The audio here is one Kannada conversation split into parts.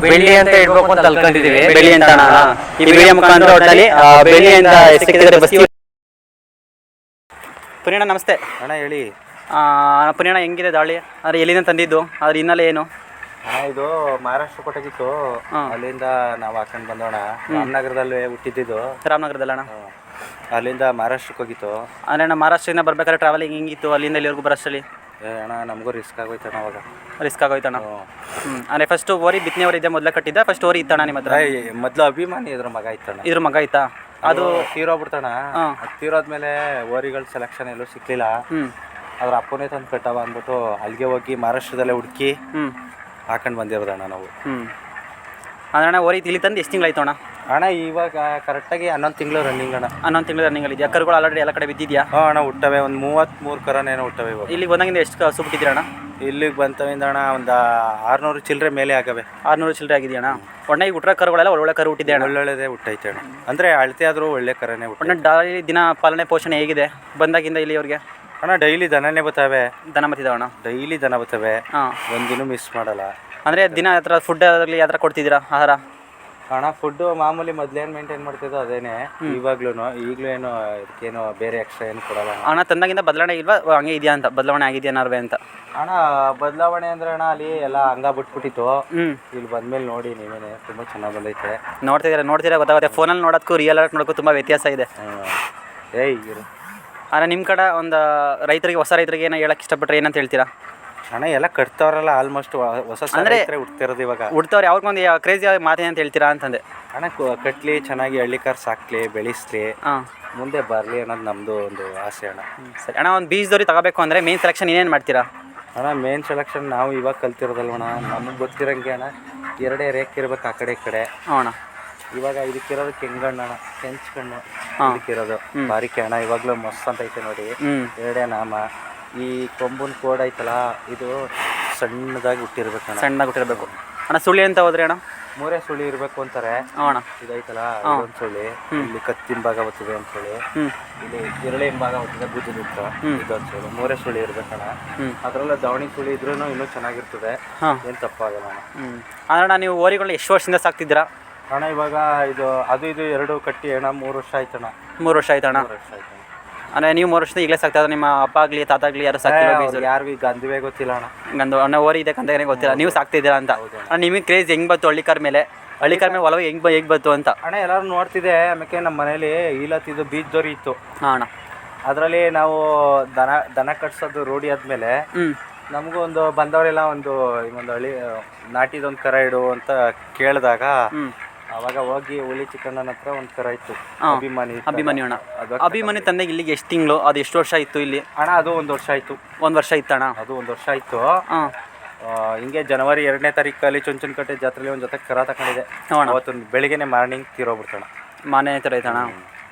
ಬೆಳ್ಳಿ ಅಂತ ಇಡ್ಬೇಕು ಅಂತ ಅನ್ಕೊಂಡಿದೀವಿ. ಬೆಳ್ಳಿ ಅಂತ ಅಣ್ಣ ಈ ವಿಡಿಯೋ ಮುಖಾಂತರ ಒಟ್ಟಲ್ಲಿ ಬೆಳ್ಳಿ ಅಂತ ಸಿಕ್ಕಿದ್ರೆ ಬಸ್ತಿ. ಪುಣ್ಯಣ್ಣ ನಮಸ್ತೆ ಅಣ್ಣ ಹೇಳಿ. ಪುಣ್ಯಣ್ಣ ಹೆಂಗಿದೆ ದಾಳಿ? ಆದರೆ ಎಲ್ಲಿಂದ ತಂದಿದ್ದು? ಅದ್ರ ಹಿನ್ನೆಲೆ ಏನು? ಇದು ಮಹಾರಾಷ್ಟ್ರ ಕೊಟ್ಟಿತ್ತು, ಅಲ್ಲಿಂದ ನಾವು ಹಾಕೊಂಡು ಬಂದೋಣ. ರಾಮನಗರದಲ್ಲಿ ಹುಟ್ಟಿದ್ದು. ರಾಮನಗರದಲ್ಲ ಅಣ್ಣ? ಅಲ್ಲಿಂದ ಮಹಾರಾಷ್ಟ್ರಕ್ಕೆ ಹೋಗಿತ್ತು. ಅಂದರೆ ಅಣ್ಣ ಮಹಾರಾಷ್ಟ್ರದಿಂದ ಬರ್ಬೇಕಾದ್ರೆ ಟ್ರಾವೆಲಿಂಗ್ ಹೆಂಗಿತ್ತು ಅಲ್ಲಿಂದ ಇಲ್ಲಿವರೆಗೂ ಬರೋಷ್ಟರಲ್ಲಿ? ಅಣ್ಣ ನಮಗೂ ರಿಸ್ಕ್ ಆಗೋಯ್ತಣ್ಣ ಅವಾಗ. ರಿಸ್ಕ್ ಆಗೋಯ್ತಣ್ಣ. ಅಂದರೆ ಫಸ್ಟ್ ಓರಿ ಬಿತ್ತನೆ ಓರಿ ಇದೆ ಮೊದಲೇ ಕಟ್ಟಿದ್ದ? ಫಸ್ಟ್ ಓರಿ ಇತ್ತಣ್ಣ ನಿಮ್ಮ ಹತ್ರ? ಮೊದಲು ಅಭಿಮಾನಿ ಇದ್ರ ಮಗ ಇತ್ತಣ್ಣ. ಇದ್ರ ಮಗ ಇತ್ತಾ? ಅದು ತೀರೋಗ್ಬಿಡ್ತಣ್ಣ. ತೀರೋದ್ಮೇಲೆ ಓರಿಗಳ ಸೆಲೆಕ್ಷನ್ ಎಲ್ಲೂ ಸಿಕ್ಲಿಲ್ಲ. ಅದ್ರ ಅಪ್ಪನೇ ತಂದು ಕಟ್ಟವ ಅಂದ್ಬಿಟ್ಟು ಅಲ್ಲಿಗೆ ಹೋಗಿ ಮಹಾರಾಷ್ಟ್ರದಲ್ಲೇ ಹುಡುಕಿ ಹಾಕೊಂಡು ಬಂದಿರೋದಣ್ಣ ನಾವು. ಅಂದ್ರೆ ಅಣ್ಣ ಓರಿ ಇಲ್ಲಿ ತಂದು ಎಷ್ಟು ತಿಂಗಳಾಯ್ತು ಅಣ್ಣ? ಅಣ್ಣ ಇವಾಗ ಕರೆಕ್ಟಾಗಿ 11 ತಿಂಗಳು ರನ್ನಿಂಗ್ ಅಣ್ಣ. 11 ತಿಂಗಳು ರನ್ನಿಂಗ್ ಇದೆಯಾ? ಕರುಗಳು ಆಲ್ರೆಡಿ ಎಲ್ಲ ಕಡೆ ಬಿದ್ದಿದ್ಯಾ? ಅಣ್ಣ ಹುಟ್ಟವೆ, ಒಂದು 33 ಕರನೇನೋ ಹುಟ್ಟವೆ ಇವಾಗ. ಇಲ್ಲಿಗೆ ಬಂದಾಗಿಂದ ಎಷ್ಟು ಹಸು ಬಿಟ್ಟಿದ್ದೀರ ಅಣ್ಣ? ಇಲ್ಲಿಗೆ ಬಂತವಿಂದ ಅಣ್ಣ ಒಂದು 600 ಚಿಲ್ಲರೆ ಮೇಲೆ ಆಗವೆ. 600 ಚಿಲ್ಲರೆ ಆಗಿದೆಯಣ್ಣ. ಒಳ್ಳೆ ಹುಟ್ಟರ ಕರುಗಳೆಲ್ಲ ಒಳ್ಳೆ ಕರು ಹುಟ್ಟಿದೆ ಅಣ್ಣ? ಒಳ್ಳೊಳ್ಳೆದೇ ಹುಟ್ಟೈತೆ ಅಣ್ಣ. ಅಂದರೆ ಅಳತೆ ಆದರೂ ಒಳ್ಳೆ ಕರನೇ ಹುಟ್ಟ. ಒಳ್ಳೆ ಡೈಲಿ ದಿನ ಪಾಲನೆ ಪೋಷಣೆ ಹೇಗಿದೆ ಬಂದಾಗಿಂದ ಇಲ್ಲಿವರೆಗೆ? ಅಣ್ಣ ಡೈಲಿ ದನನೇ ಬರ್ತವೆ. ದನ ಬರ್ತಿದ್ದಾವಣ್ಣ? ಡೈಲಿ ದನ ಬರ್ತವೆ. ಒಂದಿನ ಮಿಸ್ ಮಾಡಲ್ಲ. ಅಂದರೆ ದಿನ ಯಾವ ಥರ ಫುಡ್ ಆಗಲಿ ಯಾವ ಥರ ಕೊಡ್ತಿದ್ದೀರಾ ಆಹಾರ? ಅಣ್ಣ ಫುಡ್ಡು ಮಾಮೂಲಿ ಮೊದಲೇನು ಮೇಂಟೈನ್ ಮಾಡ್ತಿದ್ದೋ ಅದೇನೆ ಈಗಲೂ ಏನು ಇದಕ್ಕೇನು ಬೇರೆ ಎಕ್ಸ್ಟ್ರಾ ಏನು ಕೊಡಲ್ಲ ಅಣ್ಣ. ತಂದಾಗಿಂದ ಬದಲಾವಣೆ ಇಲ್ವಾ? ಹಂಗೆ ಇದೆಯಾ ಅಂತ? ಬದಲಾವಣೆ ಆಗಿದೆಯಾ ಏನಾರು ಅಂತ? ಅಣ್ಣ ಬದಲಾವಣೆ ಅಂದ್ರೆ ಅಣ್ಣ ಅಲ್ಲಿ ಎಲ್ಲ ಹಂಗ ಬಿಟ್ಬಿಟ್ಟಿತ್ತು. ಇಲ್ಲಿ ಬಂದ್ಮೇಲೆ ನೋಡಿ ನೀವೇನೆ ತುಂಬ ಚೆನ್ನಾಗಿ ಬಂದೈತೆ. ನೋಡ್ತೀರಾ ಗೊತ್ತಾಗುತ್ತೆ. ಫೋನಲ್ಲಿ ನೋಡೋದಕ್ಕೂ ರಿಯಲ್ ಆಗಿ ನೋಡೋಕ್ಕೂ ತುಂಬ ವ್ಯತ್ಯಾಸ ಇದೆ. ಆದರೆ ನಿಮ್ಮ ಕಡೆ ಒಂದು ರೈತರಿಗೆ, ಹೊಸ ರೈತರಿಗೆ ಏನೋ ಹೇಳಕ್ಕೆ ಇಷ್ಟಪಟ್ಟರೆ ಏನಂತ ಹೇಳ್ತೀರಾ? ಅಣ್ಣ ಎಲ್ಲ ಕಟ್ತವ್ರಲ್ಲ ಆಲ್ಮೋಸ್ಟ್ ಹೊಸ ಅಂದರೆ ಹುಡ್ತಿರೋದು ಇವಾಗ. ಹುಡ್ತವ್ರು ಯಾವ್ದೊಂದು ಕ್ರೇಜಿ ಮಾತೇನು ಅಂತ ಹೇಳ್ತೀರಾ ಅಂತಂದೆ. ಅಣ್ಣ ಕಟ್ಲಿ ಚೆನ್ನಾಗಿ ಹಳ್ಳಿಕಾರ್ ಸಾಕ್ಲಿ ಬೆಳೆಸ್ಲಿ ಮುಂದೆ ಬರಲಿ ಅನ್ನೋದು ನಮ್ಮದು ಒಂದು ಆಸೆ ಅಣ್ಣ. ಸರಿ ಅಣ್ಣ, ಒಂದು ಬೀಜದವ್ರಿಗೆ ತಗೋಬೇಕು ಅಂದರೆ ಮೇನ್ ಸೆಲೆಕ್ಷನ್ ಏನೇನು ಮಾಡ್ತೀರಾ? ಅಣ್ಣ ಮೇನ್ ಸೆಲೆಕ್ಷನ್ ನಾವು ಇವಾಗ ಕಲ್ತಿರೋದಲ್ವಣ್ಣ. ನಮಗೆ ಗೊತ್ತಿರೋಂಗೆ ಅಣ್ಣ 2 ರೇಕ್ ಇರ್ಬೇಕು ಆ ಕಡೆ ಈ ಕಡೆ. ಅಣ್ಣ ಇವಾಗ ಇದಕ್ಕಿರೋದು ಕೆಂಗಣ್ಣು ಅಣ್ಣ, ಕೆಂಚ್ಕಣ್ಣು ಇದಕ್ಕಿರೋದು ಬಾರಿಕೆ ಅಣ್ಣ. ಇವಾಗಲೂ ಮಸ್ತ್ ಅಂತ ಐತೆ ನೋಡಿ. 2 ನಾಮ. ಈ ಕೊಂಬನ್ ಕೋಡ್ ಐತಲ್ಲ ಇದು ಸಣ್ಣದಾಗಿ ಹುಟ್ಟಿರ್ಬೇಕು. ಸಣ್ಣದಾಗಿ ಹುಟ್ಟಿರ್ಬೇಕು ಅಣ್ಣ. ಸುಳಿ ಅಂತ ಹೋದ್ರೆ ಅಣ್ಣ 3 ಸುಳಿ ಇರಬೇಕು ಅಂತಾರೆ ಅಣ್ಣ. ಇದೈತಲ್ಲ ಇದೊಂದು ಸುಳಿ, ಇಲ್ಲಿ ಕತ್ತಿನ ಭಾಗ ಬರ್ತದೆ ಒಂದು ಸುಳಿ, ಇಲ್ಲಿ ಎರಳಿನ ಭಾಗ ಬರ್ತದೆ ಭುಜದ ಹತ್ರ ಇದೊಂದು ಸುಳಿ. 3 ಸುಳಿ ಇರ್ಬೇಕಣ್ಣ. ಅದರಲ್ಲ ದಾವಣಿ ಸುಳಿ ಇದ್ರೂ ಇನ್ನೂ ಚೆನ್ನಾಗಿರ್ತದೆ, ಏನು ತಪ್ಪಾಗಲ್ಲ ಅಣ್ಣ. ಅಣ್ಣ ನೀವು ಓರಿಗಳನ್ನ ಎಷ್ಟು ವರ್ಷದಿಂದ ಸಾಕ್ತಿದ್ದೀರಾ ಅಣ್ಣ? ಇವಾಗ ಇದು 2 ಕಟ್ಟಿ ಅಣ್ಣ 3 ವರ್ಷ ಆಯ್ತಣ್ಣ. 3 ವರ್ಷ ಆಯ್ತಣ್ಣ? 3 ವರ್ಷ ಆಯ್ತು. ಅಂದರೆ ನೀವು 3 ವರ್ಷದಿಂದ ಈಗಲೇ ಸಾಕ್ತಾ? ನಿಮ್ಮ ಅಪ್ಪ ಆಗಲಿ ತಾತ ಆಗಲಿ ಯಾರು ಸಾಕ್ತಿಲ್ಲ? ಯಾರಿಗೂ ಈಗ ಗಂಧವೇ ಗೊತ್ತಿಲ್ಲ ಅಣ್ಣ. ಗಂದು ಅಣ್ಣ ಓರಿ ಇದೆ ಕಂದಾಗನೇ ಗೊತ್ತಿಲ್ಲ, ನೀವು ಸಾಕ್ತಿದ್ದೀರಾ ಅಂತ. ಅಣ್ಣ ನಿಮಗೆ ಕ್ರೇಜ್ ಹೆಂಗೆ ಬಂತು ಹಳ್ಳಿಕಾರ್ ಮೇಲೆ? ಹಳ್ಳಿಕಾರ್ ಮೇಲೆ ಒಲವು ಹೇಗೆ ಬಂತು ಅಂತ? ಅಣ್ಣ ಎಲ್ಲರೂ ನೋಡ್ತಿದ್ದೆ. ಆಮೇಲೆ ನಮ್ಮ ಮನೇಲಿ ಈಲತ್ತಿದ್ದು ಬೀಜದೋರಿ ಇತ್ತು ಅಣ್ಣ. ಅದರಲ್ಲಿ ನಾವು ದನ ಕಟ್ಸೋದು ರೂಢಿ ಆದಮೇಲೆ ನಮಗೂ ಒಂದು ಬಂದವರೆಲ್ಲ ಒಂದು ಹಳ್ಳಿ ನಾಟಿದೊಂದು ಕರ ಇಡು ಅಂತ ಕೇಳಿದಾಗ ಅವಾಗ ಹೋಗಿ ಹುಲಿ ಚಿಕ್ಕಣ್ಣನ ಹತ್ರ ಒಂದು ಕರ ಇತ್ತು, ಅಭಿಮಾನಿ ಅಣ್ಣ. ಅಭಿಮಾನಿ ತಂದೆಗೆ ಇಲ್ಲಿಗೆ ಎಷ್ಟು ತಿಂಗಳು? ಅದು ಎಷ್ಟು ವರ್ಷ ಇತ್ತು ಇಲ್ಲಿ ಅಣ್ಣ? ಅದು 1 ವರ್ಷ ಆಯಿತು. 1 ವರ್ಷ ಇತ್ತಣ್ಣ? ಅದು 1 ವರ್ಷ ಆಯಿತು. ಹಿಂಗೆ ಜನವರಿ 2ನೇ ತಾರೀಕಲ್ಲಿ ಚುಂಚನಕಟ್ಟೆ ಜಾತ್ರೆಯಲ್ಲಿ ಒಂದು ಜೊತೆ ಕರ ತಗೊಂಡಿದೆ. ಅವತ್ತು ಬೆಳಿಗ್ಗೆನೆ ಮಾರ್ನಿಂಗ್ ತೀರೋಗ್ಬಿಡ್ತಣ. ಮಾನೇ ಥರ ಐತಣ್ಣ.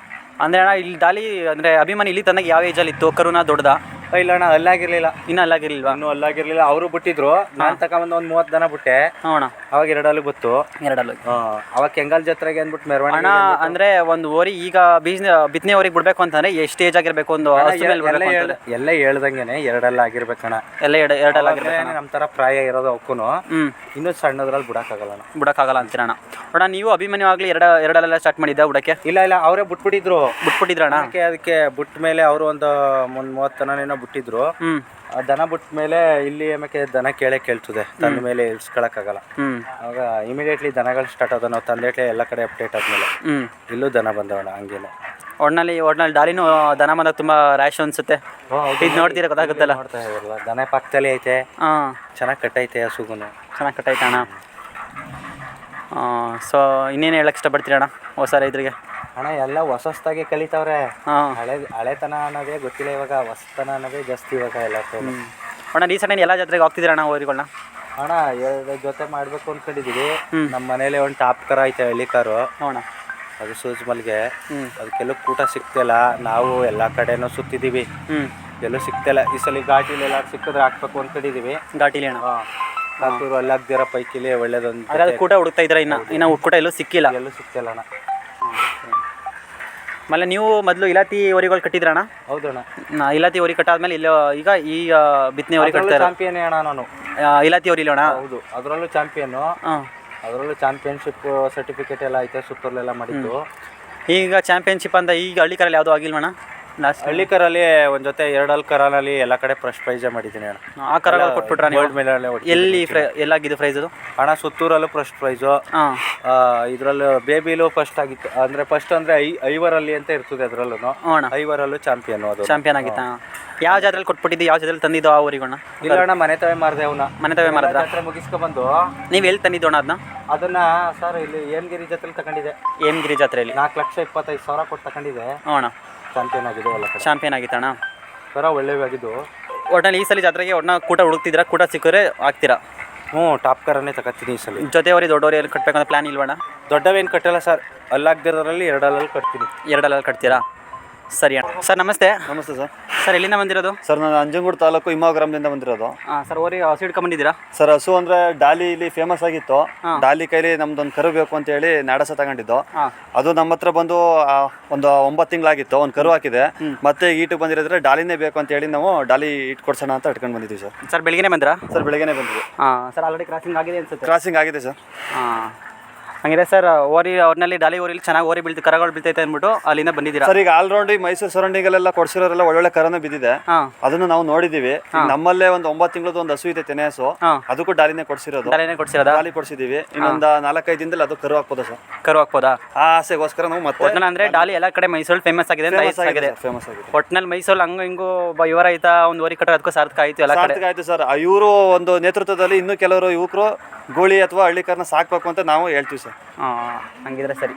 ಅಂದರೆ ಅಣ್ಣ ಇಲ್ಲಿ ದಾಳಿ ಅಂದರೆ ಅಭಿಮಾನಿ ಇಲ್ಲಿ ತಂದಾಗ ಯಾವ ಏಜಲ್ಲಿ ಇತ್ತು? ಕರುನ ದೊಡ್ಡದ? ಇಲ್ಲ ಅಣ್ಣ ಅಲ್ಲಾಗಿರ್ಲಿಲ್ಲ. ಇನ್ನೂ ಅಲ್ಲಾಗಿರ್ಲಿಲ್ವಾ? ಇನ್ನೂ ಅಲ್ಲಾಗಿರ್ಲಿಲ್ಲ. ಅವರು ಬಿಟ್ಟಿದ್ರು, ನಾನು ತಗೊಂಬಂದು ಒಂದು 30 ದನ ಬಿಟ್ಟೆ. ಅಣ್ಣ ಅವಾಗ 2 ಅಲ್ಲಿಗೆ ಬತ್ತು. 2 ಅಲ್ಲಿಗೆ ಅವಾಗ ಕೆಂಗಲ್ ಜಾತ್ರೆಗೆ ಅಂದ್ಬಿಟ್ಟು ಮೆರವಣಿಗೆ. ಅಣ್ಣ ಅಂದರೆ ಒಂದು ಓರಿ ಈಗ ಬಿತ್ತನೆ ಓರಿಗೆ ಬಿಡಬೇಕು ಅಂತಂದರೆ ಎಷ್ಟು ಏಜ್ ಆಗಿರ್ಬೇಕು? ಒಂದು ಎಲ್ಲ ಹೇಳ್ದಂಗೆನೆ 2 ಅಲ್ಲ ಆಗಿರ್ಬೇಕಣ್ಣ. ಎಲ್ಲ 2 ಅಲ್ಲ ಆಗಿರ್ಬೇಕು. ನಮ್ಮ ಥರ ಪ್ರಾಯ ಇರೋದು ಅವಕ್ಕೂ ಇನ್ನೂ ಸಣ್ಣದ್ರಲ್ಲಿ ಬಿಡೋಕ್ಕಾಗಲ್ಲ ಅಂತೀರಣ್ಣ. ಅಣ್ಣ ನೀವು ಅಭಿಮನ್ಯು ಆಗಲಿ 2 ಅಲ್ಲೆಲ್ಲ ಸ್ಟಾರ್ಟ್ ಮಾಡಿದ್ದೆ ಬಿಡೋಕ್ಕೆ? ಇಲ್ಲ ಅವರೇ ಬಿಟ್ಬಿಟ್ಟಿದ್ರು ಅಣ್ಣ. ಅದಕ್ಕೆ ಬಿಟ್ಟ ಮೇಲೆ ಅವರು ಒಂದು 30 ದನನೇನೋ ಬಿಟ್ಟಿದ್ರು. ದನ ಬಿಟ್ಟ ಮೇಲೆ ಇಲ್ಲಿ ಆಮೇಲೆ ದನ ಕೇಳ್ತದೆ, ತಂದ ಮೇಲೆ ಇಳಿಸ್ಕೊಳಕ್ಕಾಗಲ್ಲ. ಅವಾಗ ಇಮಿಡಿಯೇಟ್ಲಿ ದನಗಳು ಸ್ಟಾರ್ಟ್ ಆದ. ನಾವು ತಂದೇಟ್ಲೆ ಎಲ್ಲ ಕಡೆ ಅಪ್ಡೇಟ್ ಆದ್ಮೇಲೆ ಇಲ್ಲೂ ದನ ಬಂದವಣ್ಣ. ಹಂಗೇನೆ ಒಟ್ನಲ್ಲಿ ಡಾಲಿನೂ ದನ ಬಂದಾಗ ತುಂಬ ರ್ಯಾಶ್ ಅನ್ಸುತ್ತೆ. ಇದು ನೋಡ್ತೀರಾ ಗೊತ್ತಾಗುತ್ತಲ್ಲ? ನೋಡ್ತಾ ಇರಲ್ಲ, ದನ ಪಕ್ಕದಲ್ಲಿ ಐತೆ. ಚೆನ್ನಾಗಿ ಕಟ್ಟೈತೆ, ಹಸುಗೂ ಚೆನ್ನಾಗಿ ಕಟ್ಟೈತೆ ಅಣ್ಣ. ಸೊ ಇನ್ನೇನು ಹೇಳಕ್ಕೆ ಇಷ್ಟಪಡ್ತೀರ ಅಣ್ಣ ಹೊಸ ರೈತರಿಗೆ? ಅಣ್ಣ ಎಲ್ಲ ಹೊಸದಾಗಿ ಕಲಿತವ್ರೆ. ಹಳೆತನ ಅನ್ನೋದೇ ಗೊತ್ತಿಲ್ಲ ಇವಾಗ, ಹೊಸತನ ಅನ್ನೋದೇ ಜಾಸ್ತಿ ಇವಾಗ ಎಲ್ಲ. ಅಣ್ಣ ರೀಸೆಂಟಾಗಿ ಎಲ್ಲ ಜಾತ್ರೆಗೆ ಹೋಗ್ತಿದ್ದೀರ ಅಣ್ಣ ಓರಿಗಳನ್ನ? ಅಣ್ಣ 2 ಜೊತೆ ಮಾಡಬೇಕು ಅಂದ್ಕೊಂಡಿದ್ದೀವಿ. ನಮ್ಮ ಮನೇಲಿ ಒಂದು ಟಾಪ್ ಕರ ಐತೆ, ಹಳ್ಳಿ ಕಾರು. ಅಣ್ಣ ಅದು ಸೂಜ್ಮಲ್ಗೆ. ಅದಕ್ಕೆಲ್ಲೂ ಕೂಟ ಸಿಗ್ತಿಲ್ಲ. ನಾವು ಎಲ್ಲ ಕಡೆನೂ ಸುತ್ತಿದ್ದೀವಿ, ಎಲ್ಲೂ ಸಿಗ್ತಿಲ್ಲ. ಈ ಸಲ ಘಾಟಿಲಿ ಎಲ್ಲ ಸಿಕ್ಕಿದ್ರೆ ಹಾಕ್ಬೇಕು ಅಂದ್ಕೊಂಡಿದ್ದೀವಿ. ಘಾಟಿಲಿ ಅಣ್ಣ ಕಾಸೂರು ಅಲ್ಲಾಗ್ದಿರೋ ಪೈಕಿಲಿ ಒಳ್ಳೇದೊಂದು ಕೂಟ ಹುಡುಕ್ತಾ ಇದ್ದೀರಾ? ಇನ್ನು ಕೂಟ ಎಲ್ಲೂ ಸಿಕ್ಕಿಲ್ಲ? ಎಲ್ಲೂ ಸಿಗ್ತಿಲ್ಲ ಅಣ್ಣ. ಆಮೇಲೆ ನೀವು ಮೊದಲು ಇಲಾತಿ ಓರಿಗಳು ಕಟ್ಟಿದ್ರಣ್ಣ? ಹೌದಣ್ಣ. ಇಲಾತಿ ಓರಿ ಕಟ್ಟಾದ್ಮೇಲೆ ಈಗ ಬಿತ್ತನೆ ಓರಿ ಕಟ್ತಾರೆ. ಚಾಂಪಿಯನ್ ಅಣ್ಣ ನಾನು. ಇಲಾತಿ ಓರಿ ಇಲ್ಲ ಅಣ್ಣ? ಹೌದು, ಅದರಲ್ಲೂ ಚಾಂಪಿಯನ್ನು. ಅದರಲ್ಲೂ ಚಾಂಪಿಯನ್ಶಿಪ್ ಸರ್ಟಿಫಿಕೇಟ್ ಎಲ್ಲ ಐತೆ, ಸುತ್ತೂರಲ್ಲೆಲ್ಲ ಮಾಡಿದ್ದು. ಈಗ ಚಾಂಪಿಯನ್ಶಿಪ್ ಅಂತ ಈಗ ಹಳ್ಳಿ ಕಾರಲ್ಲಿ ಯಾವುದೂ ಆಗಿಲ್ವಣ್ಣ ಲಾಸ್ಟ್? ಹಳ್ಳಿಕರಲ್ಲಿ ಒಂದು ಜೊತೆ 2 ಹಳ್ಳಿಕರಲ್ಲಿ ಎಲ್ಲ ಕಡೆ ಫಸ್ಟ್ ಪ್ರೈಸೇ ಮಾಡಿದ್ದೀನಿ ಅಣ್ಣ. ಆ ಕರ ಕೊಟ್ಬಿಟ್ರ ನೀವು? ಗೋಲ್ಡ್ ಮೆಡಲ್ ಎಲ್ಲಿ ಎಲ್ಲಾಗಿದ್ದು ಪ್ರೈಸ್ ಅದು? ಅಣ್ಣ ಸುತ್ತೂರಲ್ಲೂ ಫಸ್ಟ್ ಪ್ರೈಸು, ಹಾಂ. ಇದರಲ್ಲೂ ಬೇಬಿಲೂ ಫಸ್ಟ್ ಆಗಿತ್ತು. ಅಂದರೆ ಫಸ್ಟ್ ಅಂದರೆ ಐವರಲ್ಲಿ ಅಂತ ಇರ್ತದೆ, ಅದರಲ್ಲೂ ಅಣ್ಣ ಐವರಲ್ಲೂ ಚಾಂಪಿಯನ್. ಅದು ಚಾಂಪಿಯನ್ ಆಗಿತ್ತಾ? ಯಾವ ಜಾತ್ರೆಯಲ್ಲಿ ಕೊಟ್ಬಿಟ್ಟಿದ್ದು, ಯಾವ ಜಾತ್ರೆಯಲ್ಲಿ ತಂದಿದ್ದು ಆ ಊರಿಗಣ್ಣ? ಇಲ್ಲ ಅಣ್ಣ, ಮನೆ ತವೆ ಮಾರಿದೆ ಅವನ್ನ. ಮನೆ ತವೆ ಮಾರಿದ್ರ? ಜಾತ್ರೆ ಮುಗಿಸ್ಕೊಬಂದು ನೀವು ಎಲ್ಲಿ ತಂದಿದ್ದೋಣ ಅದನ್ನ? ಅದನ್ನ ಸರ್ ಇಲ್ಲಿ ಏಮಗಿರಿ ಜಾತ್ರೆಲಿ ತಗೊಂಡಿದ್ದೆ. ಏಮಗಿರಿ ಜಾತ್ರೆಯಲ್ಲಿ 4,25,000 ಕೊಟ್ಟು ತಗೊಂಡಿದ್ದೆ. ಅಣ್ಣ ಚಾಂಪಿಯನ್ ಆಗಿದೆ ಎಲ್ಲ ಕಡೆ. ಚಾಂಪಿಯನ್ ಆಗಿತ್ತಣ್ಣ. ಸರ ಒಳ್ಳೆವಾಗಿದ್ದು. ಒಟ್ಟಲ್ಲಿ ಈ ಸಲ ಜಾತ್ರೆಗೆ ಒಟ್ನ ಕೂಟ ಹುಡುಕ್ತಿದ್ದೀರಾ? ಕೂಟ ಸಿಕ್ಕರೆ ಆಗ್ತೀರಾ? ಟಾಪ್ ಕಾರನ್ನೇ ತಗೋತೀನಿ ಈ ಸಲ. ಜೊತೆಯವರಿ ದೊಡ್ಡವರಿ ಎಲ್ಲಿ ಕಟ್ಟಬೇಕಂತ ಪ್ಲಾನ್ ಇಲ್ವಣ್ಣ? ದೊಡ್ಡವೇನು ಕಟ್ಟಲ್ಲ ಸರ್, ಅಲ್ಲಾಗ್ದಿರೋದ್ರಲ್ಲಿ 2 ಹಲ್ಲಲ್ಲಿ ಕಟ್ತೀನಿ. 2 ಹಲ್ಲಲ್ಲಿ ಕಟ್ತೀರಾ? ಸರಿ ಅಣ್ಣ. ಸರ್ ನಮಸ್ತೆ. ನಮಸ್ತೆ ಸರ್. ಸರ್ ಎಲ್ಲಿಂದ ಬಂದಿರೋದು? ಸರ್ ನಾನು ಅಂಜನಗೂಡು ತಾಲೂಕು ಹಿಮ ಗ್ರಾಮದಿಂದ ಬಂದಿರೋದು. ಹಾಂ ಸರ್, ಓರಿ ಹಸು ಹಿಡ್ಕೊಂಬಂದಿದ್ದೀರಾ? ಸರ್ ಹಸು ಅಂದರೆ ಡಾಲಿ ಇಲ್ಲಿ ಫೇಮಸ್ ಆಗಿತ್ತು. ಡಾಲಿ ಕೈಲಿ ನಮ್ದೊಂದು ಕರು ಬೇಕು ಅಂತೇಳಿ ನಾಡಸ ತಗೊಂಡಿದ್ದು. ಅದು ನಮ್ಮ ಹತ್ರ ಬಂದು ಒಂದು 9 ತಿಂಗಳಾಗಿತ್ತು. ಒಂದು ಕರು ಹಾಕಿದೆ. ಮತ್ತೆ ಈಟಿಗೆ ಬಂದಿರೋದ್ರೆ ಡಾಲಿನೇ ಬೇಕು ಅಂತೇಳಿ ನಾವು ಡಾಲಿ ಇಟ್ಟು ಕೊಡ್ಸೋಣ ಅಂತ ಇಟ್ಕೊಂಡು ಬಂದಿದ್ದೀವಿ ಸರ್. ಸರ್ ಬೆಳಿಗ್ಗೆ ಬಂದ್ರಾ? ಸರ್ ಬೆಳಗ್ಗೆನೇ ಬಂದಿದ್ವಿ. ಹಾಂ ಸರ್, ಆಲ್ರೆಡಿ ಕ್ರಾಸಿಂಗ್ ಆಗಿದೆ ಅನ್ಸುತ್ತೆ? ಕ್ರಾಸಿಂಗ್ ಆಗಿದೆ ಸರ್. ಹಾಂ, ಹಂಗಿದೆ ಸರ್. ಓರಿ ಅವ್ರನ್ನಲ್ಲಿ ಡಾಲಿ ಓರಿಲಿ ಚೆನ್ನಾಗಿ ಓರಿ ಬೀಳ್ತು, ಕರಗಳು ಬೀಳ್ತೈತೆ ಅಂದ್ಬಿಟ್ಟು ಅಲ್ಲಿಂದ ಬಂದಿದ್ದೀರಾ? ಸರ್ ಈಗ ಆಲ್ರೌಂಡ್ ಈ ಮೈಸೂರು ಸರೌಂಡಿಂಗಲ್ಲೆಲ್ಲ ಕೊಡ್ಸಿರೋರೆಲ್ಲ ಒಳ್ಳೊಳ್ಳೆ ಕರನೇ ಬಿದ್ದಿದೆ. ಅದನ್ನು ನಾವು ನೋಡಿದ್ದೀವಿ. ನಮ್ಮಲ್ಲೇ ಒಂದು 9 ತಿಂಗಳದ್ದು ಒಂದು ಹಸು ಇದೆ, ತೆನೆ ಹಸು. ಅದಕ್ಕೂ ಡಾಲಿನೇ ಕೊಡ್ಸಿರೋದು. ಡಾಲಿನೇ ಕೊಡ್ಸಿರೋದ? ಡಾಲಿ ಕೊಡ್ಸಿದ್ದೀವಿ. ಇನ್ನೊಂದು 4-5 ದಿನದಲ್ಲಿ ಅದು ಕರು ಹಾಕ್ಬೋದಾ ಸರ್? ಕರು ಹಾಕ್ಬೋದಾ? ಆ ಆಸೆಗೋಸ್ಕರ ನಾವು ಮತ್ತೆ ಒಟ್ನಲ್ಲಿ ಅಂದರೆ ಡಾಲಿ ಎಲ್ಲ ಕಡೆ ಮೈಸೂರಲ್ಲಿ ಫೇಮಸ್ ಆಗಿದೆ ಅಂತ ಆಗಿದೆ. ಫೇಮಸ್ ಆಗಿದೆ ಒಟ್ನಲ್ಲಿ ಮೈಸೂರಲ್ಲಿ ಹಂಗೂ ಹಿಂಗೂ ಇವರ ಆಯ್ತಾ ಒಂದು ಓರಿ ಕಟ್ಟೋ ಅದಕ್ಕೂ ಸಾರ್ಥಕ ಆಯಿತು, ಎಲ್ಲ ಕಡೆ ಆಯ್ತು ಸರ್. ಇವರು ಒಂದು ನೇತೃತ್ವದಲ್ಲಿ ಇನ್ನೂ ಕೆಲವರು ಯುವಕರು ಗೋಳಿ ಅಥವಾ ಹಳ್ಳಿಕಾರನ ಸಾಕ್ಬೇಕು ಅಂತ ನಾವು ಹೇಳ್ತೀವಿ ಸರ್. ಹಂಗಿದ್ರೆ ಸರಿ.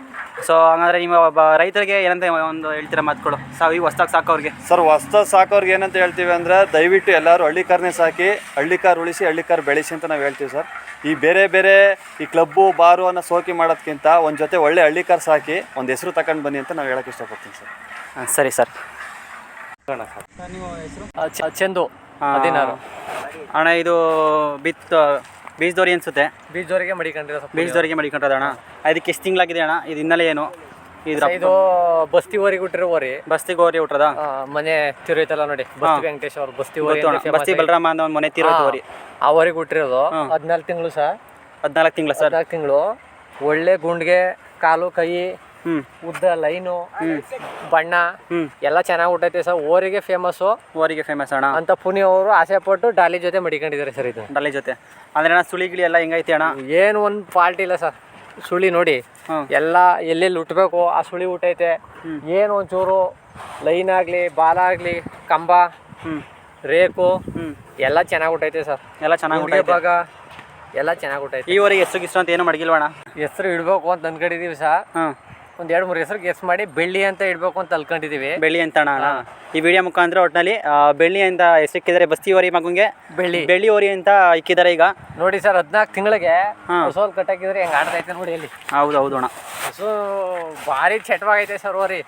ಸೊ ಹಂಗಂದ್ರೆ ನಿಮ್ಮ ಒಬ್ಬ ರೈತರಿಗೆ ಏನಂತ ಒಂದು ಹೇಳ್ತೀರಾ ಮಾತುಗಳು? ಈ ಹೊಸ್ದಾಗಿ ಸಾಕೋರಿಗೆ? ಸರ್ ಹೊಸ್ದಾಗಿ ಸಾಕೋರ್ಗೆ ಏನಂತ ಹೇಳ್ತೀವಿ ಅಂದರೆ, ದಯವಿಟ್ಟು ಎಲ್ಲರೂ ಹಳ್ಳಿಕಾರನೇ ಸಾಕಿ, ಹಳ್ಳಿಕಾರ್ ಉಳಿಸಿ ಹಳ್ಳಿಕಾರ್ ಬೆಳೆಸಿ ಅಂತ ನಾವು ಹೇಳ್ತೀವಿ ಸರ್. ಈ ಬೇರೆ ಬೇರೆ ಈ ಕ್ಲಬ್ಬು ಬಾರು ಅನ್ನೋ ಸೋಕಿ ಮಾಡೋದಕ್ಕಿಂತ ಒಂದು ಜೊತೆ ಒಳ್ಳೆ ಹಳ್ಳಿಕಾರ್ ಸಾಕಿ ಒಂದು ಹೆಸರು ತಗೊಂಡು ಬನ್ನಿ ಅಂತ ನಾವು ಹೇಳೋಕ್ಕೆ ಇಷ್ಟಪಡ್ತೀನಿ ಸರ್. ಸರಿ ಸರ್. ನೀವು ಹೆಸರು? ಚಂದು 16. ಅಣ್ಣ ಇದು ಬೀಜದೋರಿ ಅನ್ಸುತ್ತೆ? ಬೀಜದವರೆಗೆ ಮಡಿಕೊಂಡಿರೋ ಬೀಜದವರೆಗೆ ಮಡಿಕೊಂಡ್ರದ ಅಣ್ಣ. ಅದಕ್ಕೆ ಎಷ್ಟು ತಿಂಗಳಾಗಿದೆ ಅಣ್ಣ? ಇದು ಹಿನ್ನೆಲೆ ಏನು? ಇದು ಬಸ್ತಿ ಓರಿಗೆ ಹುಟ್ಟಿರೋ ಓರಿ. ಬಸ್ತಿಗೆ ಓರಿ ಹುಟ್ಟದ? ಮನೆ ತಿರೋಯ್ತಲ್ಲ ನೋಡಿ, ಬಸ್ತಿ ವೆಂಕಟೇಶ್ ಅವ್ರು ಬಸ್ತಿ ಓರಿ, ಬಸ್ತಿ ಬಲರಾಮ ಅಂತ ಒಂದು ಮನೆ ತಿರೋಯ್ತು ಓರಿ. ಆ ಓರಿಗೆ ಹುಟ್ಟಿರೋದು 14 ತಿಂಗಳು ಸರ್. 14 ತಿಂಗಳ ಸರ್? 14 ತಿಂಗಳು. ಒಳ್ಳೆ ಗುಂಡ್ಗೆ, ಕಾಲು ಕೈ ಉದ್ದ ಲೈನು, ಬಣ್ಣ ಎಲ್ಲ ಚೆನ್ನಾಗಿ ಹುಟ್ಟೈತೆ ಸರ್. ಓರಿಗೆ ಫೇಮಸ್ಸು. ಓರಿಗೆ ಫೇಮಸ್ ಅಣ್ಣ ಅಂತ ಪುನಿ ಅವರು ಆಸೆ ಪಟ್ಟು ಡಾಲಿ ಜೊತೆ ಮಡಿಕೊಂಡಿದ್ದಾರೆ ಸರ್. ಇದು ಡಾಲಿ ಜೊತೆ ಅಂದ್ರೆ ಅಣ್ಣ ಸುಳಿ ಗಿಳಿ ಎಲ್ಲ ಹೆಂಗೈತೆ ಅಣ್ಣ? ಏನು ಒಂದು ಫಾಲ್ಟ್ ಇಲ್ಲ ಸರ್. ಸುಳಿ ನೋಡಿ ಎಲ್ಲ ಎಲ್ಲೆಲ್ಲಿ ಹುಟ್ಟಬೇಕು ಆ ಸುಳಿ ಹುಟ್ಟೈತೆ. ಏನು ಒಂಚೂರು ಲೈನ್ ಆಗಲಿ, ಬಾಲ ಆಗಲಿ, ಕಂಬ, ರೇಕು ಎಲ್ಲ ಚೆನ್ನಾಗಿ ಹುಟ್ಟೈತೆ ಸರ್. ಎಲ್ಲ ಚೆನ್ನಾಗಿ ಭಾಗ ಎಲ್ಲ ಚೆನ್ನಾಗಿ ಹುಟ್ಟೈತೆ. ಈ ಊರಿಗೆ ಹೆಸರು ಗಿಸ್ರು ಅಂತ ಏನು ಮಡಗಿಲ್ವಣ? ಹೆಸರು ಇಡಬೇಕು ಅಂತ ಅಂದ್ಕೊಂಡಿದ್ದೀವಿ ಸರ್. ಒಂದು 2-3 ಹೆಸರು ಗೆಸ್ ಮಾಡಿ ಬೆಳ್ಳಿ ಅಂತ ಇಡಬೇಕು ಅಂತ ಅಲ್ಕೊಂಡಿದ್ದೀವಿ. ಬೆಳ್ಳಿ ಅಂತ ಅಣ್ಣ. ಈ ವಿಡಿಯೋ ಮುಖಾಂತರ ಒಟ್ಟಿನಲ್ಲಿ ಬೆಳ್ಳಿ ಅಂತ ಹೆಸರಿಕ್ಕಿದ್ದಾರೆ. ಬಸ್ತಿ ಓರಿ ಮಗುಂಗೆ ಬೆಳ್ಳಿ ಓರಿ ಅಂತ ಇಕ್ಕಿದ್ದಾರೆ. ಈಗ ನೋಡಿ ಸರ್, 14 ತಿಂಗಳಿಗೆ ಹಸು ಕಟ್ಟಾಕಿದ್ರೆ ಹೆಂಗೆ ಆಡ್ತೈತೆ ನೋಡಿ ಅಲ್ಲಿ. ಹೌದು ಹೌದು ಅಣ್ಣ, ಹಸು ಭಾರಿ ಚಟವಾಗೈತೆ ಸರ್ ಓರಿ.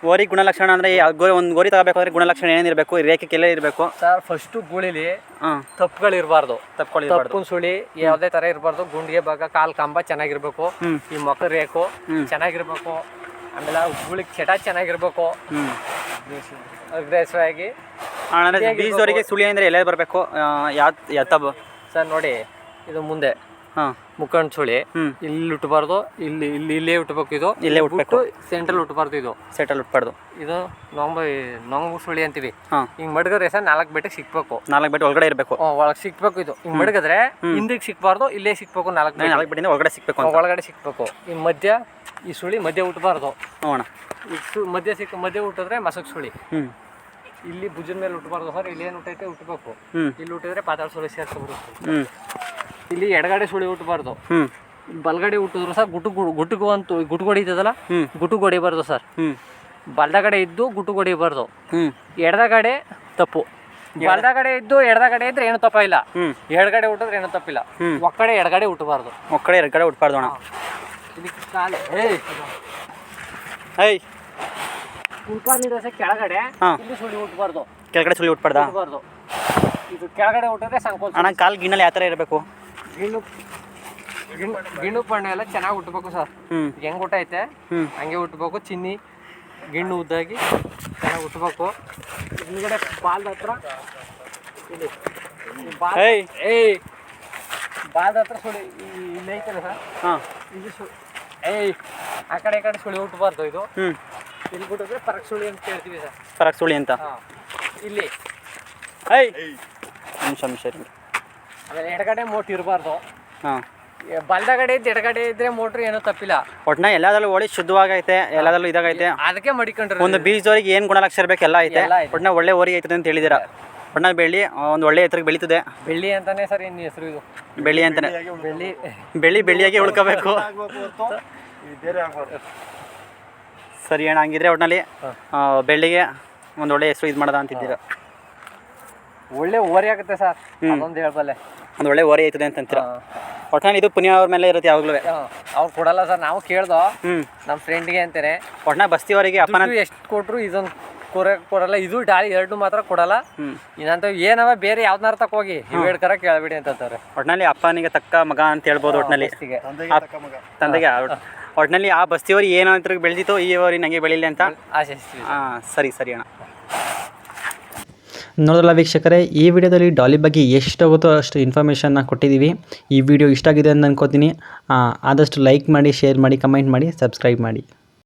ಓರಿ ಗುಣಲಕ್ಷಣ ಅಂದರೆ ಒಂದು ಗೋರಿ ತಗೋಬೇಕಾದ್ರೆ ಗುಣಲಕ್ಷಣ ಏನೇನಿರಬೇಕು? ರೇಖೆ ಎಲ್ಲ ಇರಬೇಕು ಸರ್. ಫಸ್ಟು ಗೂಳಿಲಿ ತಪ್ಪುಗಳಿರಬಾರ್ದು. ತಪ್ಪು ಸುಳಿ ಯಾವುದೇ ಥರ ಇರಬಾರ್ದು. ಗುಂಡಿಗೆ ಭಾಗ, ಕಾಲು ಕಂಬ ಚೆನ್ನಾಗಿರ್ಬೇಕು. ಈ ಮೊಕ್ಕ ರೇಖು ಚೆನ್ನಾಗಿರ್ಬೇಕು. ಆಮೇಲೆ ಗೂಳಿಗೆ ಚಟ ಚೆನ್ನಾಗಿರ್ಬೇಕು. ಅಗ್ರೆಸಿವಾಗಿ ಬೀಜದವರಿಗೆ ಸುಳಿ ಅಂದರೆ ಎಲ್ಲೇ ಬರಬೇಕು? ಯಾವ ಸರ್ ನೋಡಿ, ಇದು ಮುಂದೆ ಮುಖಂಡ್ ಸುಳಿ ಇಲ್ಲಿ ಹುಟ್ಟಬಾರ್ದು. ಇಲ್ಲೇ ಹುಟ್ಟಬೇಕು. ಇದು ಇಲ್ಲೇ ಹುಟ್ಟಬೇಕು. ಸೆಂಟ್ರಲ್ ಹುಟ್ಟಬಾರ್ದು. ಇದು ಸೆಂಟ್ರಲ್ ಹುಟ್ಟಬಾರ್ದು. ಇದು ನೊಂಗು ಸುಳಿ ಅಂತೀವಿ. ಹಿಂಗ್ ಮಡಗದ್ರೆ ಸರ್ 4 ಬೆಟ್ಟಕ್ಕೆ ಸಿಕ್ಬೇಕು. 4 ಬೆಟ್ಟ ಒಳಗಡೆ ಇರಬೇಕು. ಒಳಗೆ ಸಿಕ್ಬೇಕು. ಇದು ಹಿಂಗ್ ಮಡಗಿದ್ರೆ ಹಿಂದಕ್ಕೆ ಸಿಕ್ಬಾರ್ದು, ಇಲ್ಲೇ ಸಿಕ್ಬೇಕು. 4 ಬೆಟ್ಟಿಂದ ಒಳಗಡೆ ಸಿಕ್ಬೇಕು. ಒಳಗಡೆ ಸಿಕ್ಬೇಕು. ಈ ಮಧ್ಯ ಈ ಸುಳಿ ಮಧ್ಯ ಹುಟ್ಟಬಾರ್ದು. ನೋಡೋಣ, ಮಧ್ಯ ಹುಟ್ಟಿದ್ರೆ ಮಸಕ್ ಸುಳಿ. ಇಲ್ಲಿ ಭುಜದ ಮೇಲೆ ಹುಟ್ಟಬಾರ್ದು ಸರ್. ಇಲ್ಲಿ ಏನು ಹುಟ್ಟೈತೆ ಹುಟ್ಟಬೇಕು. ಇಲ್ಲಿ ಹುಟ್ಟಿದ್ರೆ ಪಾತಾಳ ಸುಳಿ ಸೇರ್ಸ್ಕೊಬಿಡುತ್ತೆ. ಇಲ್ಲಿ ಎಡಗಡೆ ಸುಳಿ ಹುಟ್ಟಬಾರ್ದು. ಬಲಗಡೆ ಹುಟ್ಟಿದ್ರು ಸರ್ ಗುಟ್ಟುಗು ಅಂತೂ ಗುಟ್ಟುಗು ಹೊಡಿತದಲ್ಲ, ಗುಟ್ಟುಗು ಹೊಡಿಬಾರ್ದು ಸರ್. ಬಲದಗಡೆ ಇದ್ದು ಗುಟ್ಟುಗು ಹೊಡಿಬಾರ್ದು. ಎಡದಗಡೆ ತಪ್ಪು. ಬಲದಗಡೆ ಇದ್ದು ಎಡದಗಡೆ ಇದ್ರೆ ಏನು ತಪ್ಪ ಇಲ್ಲ. ಎಡಗಡೆ ಹುಟ್ಟಿದ್ರೆ ಏನು ತಪ್ಪಿಲ್ಲ. ಒಕ್ಕಡೆ ಎಡಗಡೆ ಹುಟ್ಟಬಾರ್ದು. ಒಕ್ಕಡೆ ಎಡಗಡೆ ಹುಟ್ಟಬಾರ್ದು ಅಣ್ಣ. ಇದಕ್ಕೆ ಕಾಲು ಉಳ್ಕೊಂಡಿರೋ ಕೆಳಗಡೆ ಇಲ್ಲಿ ಸುಳಿ ಹುಟ್ಟಬಾರ್ದು. ಕೆಳಗಡೆ ಸುಳಿ ಹುಟ್ಟಬಾರ್ದಾ? ಇದು ಕೆಳಗಡೆ ಹುಟ್ಟಿದ್ರೆ ಸಂಕೋಚ. ಅಣ್ಣ ಕಾಲು ಗಿಣ್ಣಲ್ಲಿ ಯಾವ ಥರ ಇರಬೇಕು? ಗಿಣ್ಣು ಪಣ್ಣು ಎಲ್ಲ ಚೆನ್ನಾಗಿ ಹುಟ್ಟಬೇಕು ಸರ್. ಹೆಂಗೆ ಹುಟ್ಟೈತೆ ಹಂಗೆ ಹುಟ್ಟಬೇಕು. ಚಿನ್ನಿ ಗಿಣ್ಣು ಉದ್ದಾಗಿ ಚೆನ್ನಾಗಿ ಹುಟ್ಟಬೇಕು. ಹಿಂದ್ಗಡೆ ಬಾಲ್ದ ಹತ್ರ ಬಾದ ಹತ್ರ ಸುಳಿ ಇಲ್ಲಿ ಐತಲ್ಲ ಸರ್ ಹಾಂ ಇಲ್ಲಿ ಏಯ್ ಆ ಕಡೆ ಸುಳಿ ಹುಟ್ಟಬಾರ್ದು ಇದು ಹ್ಞೂ ಇಲ್ಲಿ ಬಿಟ್ಟಿದ್ರೆ ಪರಕ್ ಸುಳಿ ಅಂತ ಕೇಳ್ತೀವಿ ಸರ್. ಪರಕ್ ಸುಳಿ ಅಂತ. ಹಾಂ ಇಲ್ಲಿ ಐ ನಿಮಿಷ ರೀ. ಆಮೇಲೆ ಎಡಗಡೆ ಮೋಟ್ರ್ ಇರಬಾರ್ದು. ಹಾಂ ಬಲ್ದಗಡೆ ಇದ್ದು ಎಡಗಡೆ ಇದ್ರೆ ಮೋಟ್ರ್ ಏನೂ ತಪ್ಪಿಲ್ಲ. ಒಟ್ಟಿನ ಎಲ್ಲದರಲ್ಲೂ ಒಳ್ಳೆ ಶುದ್ಧವಾಗೈತೆ, ಎಲ್ಲದರಲ್ಲೂ ಇದಾಗೈತೆ. ಅದಕ್ಕೆ ಮಡಿಕೊಂಡ್ರೆ ಒಂದು ಬೀಜದವರಿಗೆ ಏನು ಗುಣಲಕ್ಷ ಇರಬೇಕು ಎಲ್ಲ ಐತೆ. ಒಟ್ಟಿನ ಒಳ್ಳೆ ಓರಿ ಐತದೆ ಅಂತ ಹೇಳಿದ್ದೀರಾ. ಒಟ್ಟಿನ ಬೆಳ್ಳಿ ಒಂದು ಒಳ್ಳೆ ಎತ್ತರಕ್ಕೆ ಬೆಳೀತದೆ. ಬೆಳ್ಳಿ ಅಂತಾನೆ ಸರ್ ಇನ್ನು ಹೆಸರು ಇದು. ಬೆಳ್ಳಿ ಅಂತಾನೆ. ಬೆಳ್ಳಿಯಾಗಿ ಉಳ್ಕೋಬೇಕು. ಸರಿ ಅಣ್ಣ, ಹಂಗಿದ್ರೆ ಒಟ್ಟಿನಲ್ಲಿ ಬೆಳ್ಳಿಗೆ ಒಂದು ಒಳ್ಳೆ ಹೆಸರು ಇದು ಮಾಡೋದ ಅಂತಿದ್ದೀರಾ. ಒಳ್ಳೆ ಓರಿ ಆಗುತ್ತೆ ಸರ್, ಅದೊಂದು ಹೇಳ್ಬಲ್ಲೆ. ಒಂದು ಒಳ್ಳೆ ಓರಿ ಐತದೆ ಅಂತಂತೀರ. ಒಟ್ಟಿನಲ್ಲಿ ಇದು ಪುಣ್ಯ ಅವ್ರ ಮೇಲೆ ಇರುತ್ತೆ ಯಾವಾಗಲೂ. ಅವ್ರು ಕೊಡಲ್ಲ ಸರ್, ನಾವು ಕೇಳ್ದೋ ನಮ್ಮ ಫ್ರೆಂಡ್ಗೆ ಅಂತಾನೆ. ಒಟ್ಟಿನ ಬಸ್ತಿಯವರಿಗೆ ಅಪ್ಪನ ಎಷ್ಟು ಕೊಟ್ಟರು ಇದೊಂದು ಕೊಡಲ್ಲ. ಇದು ಡಾಲಿ ಎರಡು ಮಾತ್ರ ಕೊಡಲ್ಲ. ಇನ್ನಂತ ಏನವ ಬೇರೆ ಯಾವ್ದನ್ನಾರ ತಕ ಹೋಗಿ ಇವೆರಡು ಕರ ಕೇಳಬೇಡಿ ಅಂತಂತಾರೆ. ಒಟ್ಟಿನಲ್ಲಿ ಅಪ್ಪನಿಗೆ ತಕ್ಕ ಮಗ ಅಂತ ಹೇಳ್ಬೋದು. ಒಟ್ಟಿನಲ್ಲಿ ತಂದೆಗೆ ಒಟ್ಟಿನಲ್ಲಿ ಆ ಬಸ್ತಿಯವ್ರಿಗೆ ಏನಂತ ಬೆಳೆದಿತ್ತು ಈ ಊರಿ ನನಗೆ ಬೆಳೀಲಿ ಅಂತ ಆಶಿಸ್ತೀವಿ. ಸರಿ ಅಣ್ಣ. ನೋಡೋಲ್ಲ ವೀಕ್ಷಕರೇ, ಈ ವಿಡಿಯೋದಲ್ಲಿ ಡಾಲಿ ಬಗ್ಗೆ ಎಷ್ಟಾಗುತ್ತೋ ಅಷ್ಟು ಇನ್ಫಾರ್ಮೇಷನ್ನ ಕೊಟ್ಟಿದ್ದೀವಿ. ಈ ವಿಡಿಯೋ ಇಷ್ಟ ಆಗಿದೆ ಅಂತ ಅನ್ಕೋತೀನಿ. ಆದಷ್ಟು ಲೈಕ್ ಮಾಡಿ, ಶೇರ್ ಮಾಡಿ, ಕಮೆಂಟ್ ಮಾಡಿ, ಸಬ್ಸ್ಕ್ರೈಬ್ ಮಾಡಿ.